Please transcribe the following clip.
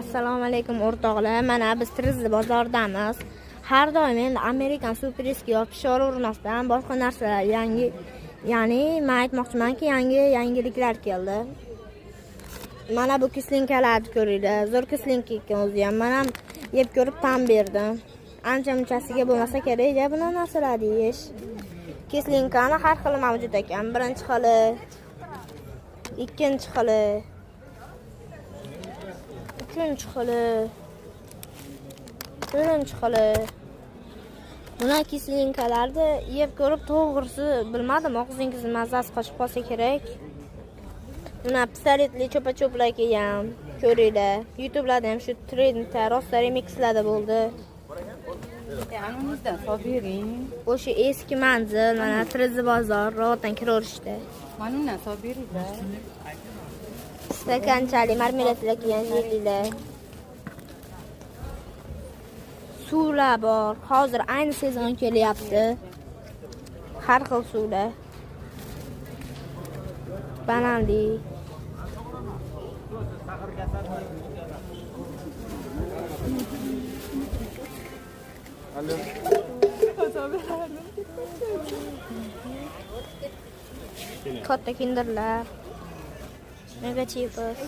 Assalomu alaykum o'rtoqlar. Mana biz Trizli bozordamiz. Har doim endi Amerikan superiski yoki pishoravermasdan boshqa narsalar yangi, ya'ni men aytmoqchimanki, yangiliklar keldi. Mana bu kislinkalarni ko'ringlar. Zo'r kislinka ekan o'zi ham. Men ham yeb ko'rib tan berdim. Ancha munchasiga bo'lmasa kerak-da buni narsalar yeyish. Kislinkani har xili mavjud ekan. Birinchi xili, ikkinchi xili, uchinchi xili, to'rtinchi xili. Buna kislinkalarni yeb ko'rib to'g'risi bilmadim, og'zingizni mazasi qochib qolsa kerak. Buna pistoletli cho'pa-cho'plar kelgan. Ko'ringlar. YouTube'larda ham shu trendda rosta remixlarda bo'ldi. Anamizdan sobering. O'sha eski manzil, mana Trizli bozor, ro'yxatdan kiraverishdi. Mana undan soberinglar. Stakanchali marmeladlar kelgan jellilar. Suvlar bor. Hozir ayni sezon kelyapti. Har xil suvlar. Bananli. Katta kinderlar. Mega cheapers.